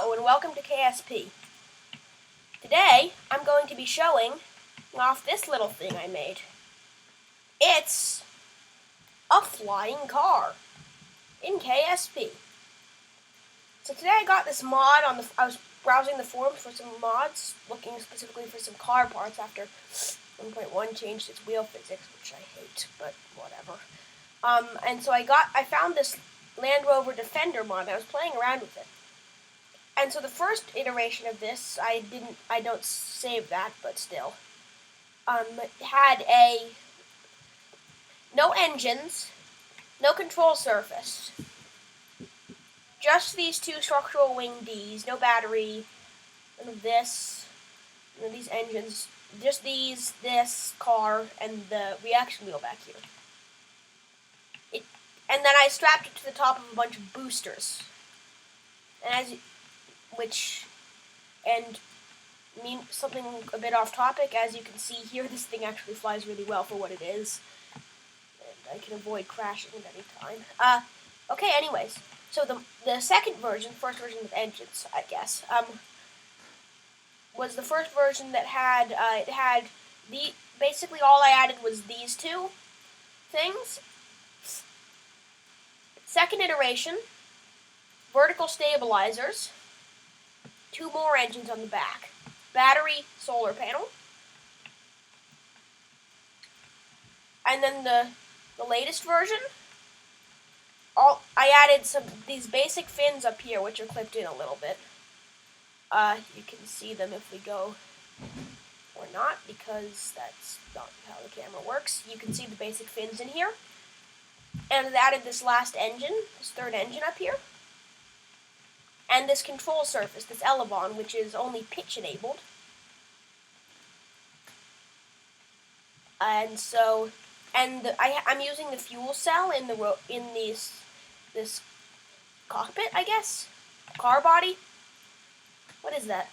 Hello and welcome to KSP. Today I'm going to be showing off this little thing I made. It's a flying car in KSP. So today I got this mod I was browsing the forums for some mods, looking specifically for some car parts after 1.1 changed its wheel physics, which I hate, but whatever. And so I found this Land Rover Defender mod and I was playing around with it. And so the first iteration of this, I don't save that, but still, had no engines, no control surface, just these two structural wing Ds, no battery, none of this, none of these engines, just this car, and the reaction wheel back here. And then I strapped it to the top of a bunch of boosters, something a bit off topic, as you can see here, this thing actually flies really well for what it is. And I can avoid crashing at any time. Okay, anyways. So the second version, first version with engines, I guess, was the first version that had, basically all I added was these two things. Second iteration, vertical stabilizers, two more engines on the back, battery, solar panel, and then the latest version, I added these basic fins up here, which are clipped in a little bit. You can see them if we go, or not, because that's not how the camera works. You can see the basic fins in here. And I've added this last engine, this third engine up here. And this control surface, this elevon, which is only pitch enabled. And so, I'm using the fuel cell in this cockpit, I guess, car body. What is that?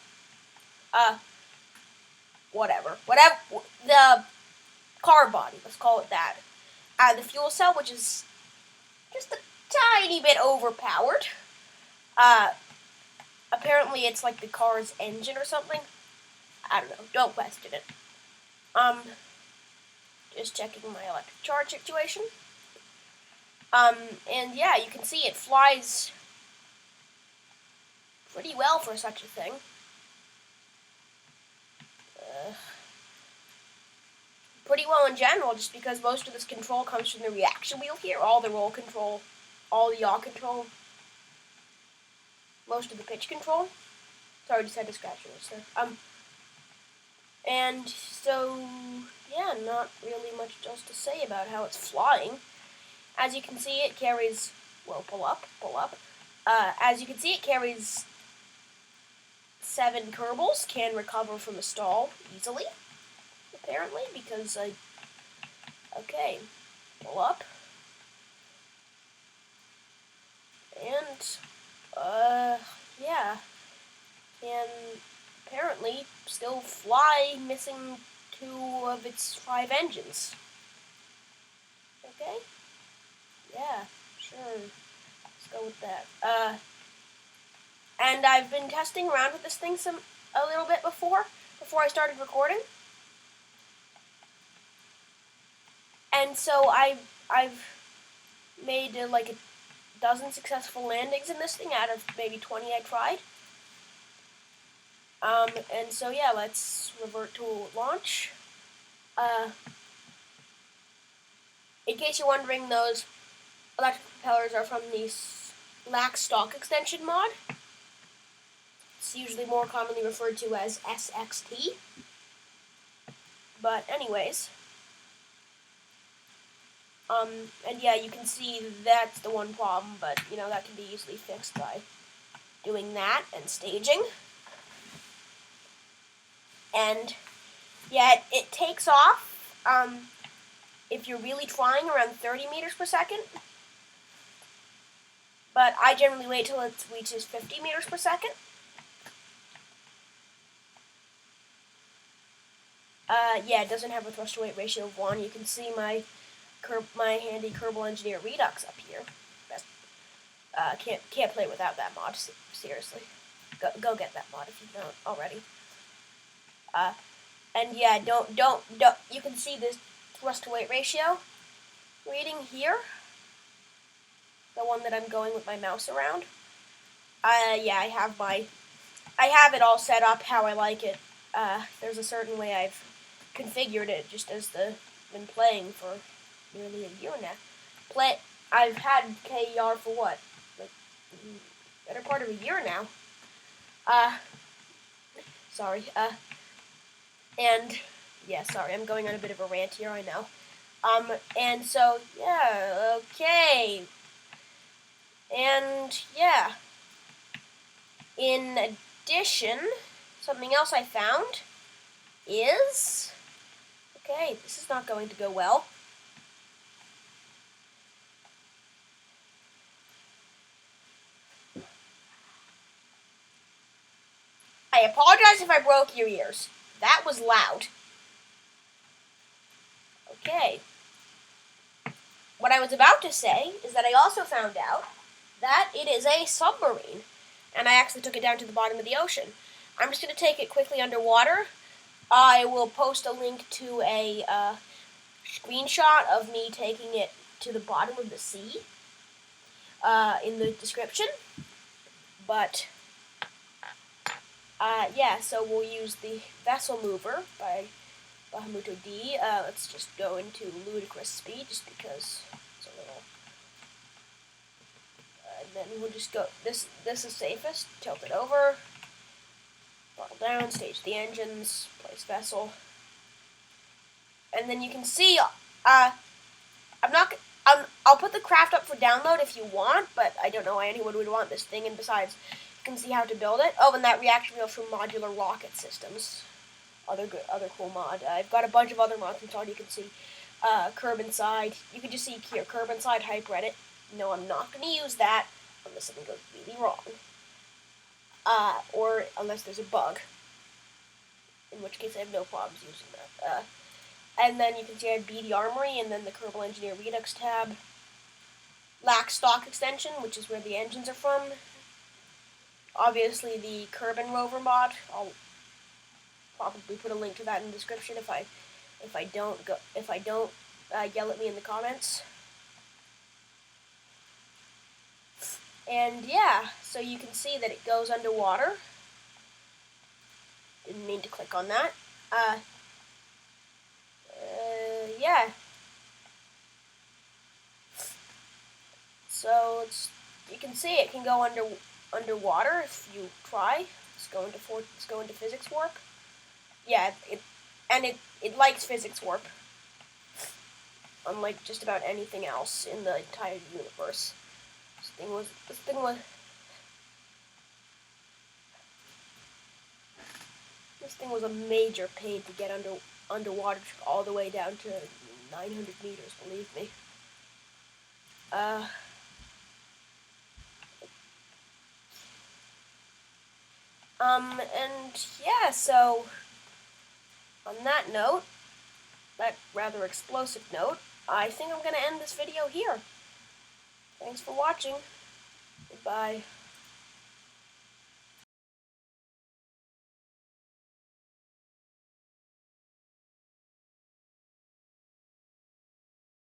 Whatever, the car body. Let's call it that. The fuel cell, which is just a tiny bit overpowered. Apparently it's like the car's engine or something. I don't know. Don't question it. Just checking my electric charge situation. And yeah, you can see it flies pretty well for such a thing. Pretty well in general, just because most of this control comes from the reaction wheel here, all the roll control, all the yaw control, most of the pitch control. Sorry, just had to scratch it there. And so, yeah, not really much else to say about how it's flying. As you can see, it carries, well, pull up. As you can see, it carries 7 Kerbals, can recover from a stall easily. Apparently, because okay, pull up, and, yeah, and apparently still fly, missing 2 of its 5 engines. Okay, yeah, sure, let's go with that. And I've been testing around with this thing a little bit before I started recording. And so I've made like a dozen successful landings in this thing out of maybe 20 I tried. And so yeah, let's revert to launch. In case you're wondering, those electric propellers are from the lax stock extension mod. It's usually more commonly referred to as SXT. But anyways. And yeah, you can see that's the one problem, but, you know, that can be easily fixed by doing that and staging. And, yeah, it takes off, if you're really flying, around 30 meters per second. But I generally wait till it reaches 50 meters per second. Yeah, it doesn't have a thrust-to-weight ratio of 1. You can see my handy Kerbal Engineer Redux up here. Can't play without that mod, seriously. Go get that mod if you don't already. And yeah, don't. You can see this thrust to weight ratio reading here. The one that I'm going with my mouse around. Yeah, I have it all set up how I like it. There's a certain way I've configured it just as been playing for nearly a year now. I've had KER for what? Like, better part of a year now. Sorry. And, yeah, sorry, I'm going on a bit of a rant here, I know. And so, yeah, okay. And, yeah. In addition, something else I found is... Okay, this is not going to go well. I apologize if I broke your ears. That was loud. Okay. What I was about to say is that I also found out that it is a submarine. And I actually took it down to the bottom of the ocean. I'm just going to take it quickly underwater. I will post a link to a screenshot of me taking it to the bottom of the sea in the description. But, yeah, so we'll use the Vessel Mover by Bahamuto D. Let's just go into ludicrous speed just because it's a little... and then we'll just go... This is safest. Tilt it over. Throttle down, stage the engines, place vessel. And then you can see, I'll put the craft up for download if you want, but I don't know why anyone would want this thing, and besides, you can see how to build it. Oh, and that reaction wheel from Modular Rocket Systems. Other cool mod. I've got a bunch of other mods installed. You can see Kerbin side. You can just see here, Kerbin side hype Reddit. No, I'm not going to use that unless something goes really wrong. Or unless there's a bug. In which case I have no problems using that. And then you can see I have BD Armory, and then the Kerbal Engineer Redux tab. Lack stock extension, which is where the engines are from. Obviously the Kerbin Rover mod. I'll probably put a link to that in the description if I don't yell at me in the comments. And yeah, so you can see that it goes underwater. Didn't mean to click on that. Yeah. So you can see it can go underwater if you try. Let's go into physics warp. Yeah, it likes physics warp. Unlike just about anything else in the entire universe. This thing was a major pain to get underwater all the way down to 900 meters, believe me. And yeah, so on that note, that rather explosive note, I think I'm going to end this video here. Thanks for watching. Goodbye.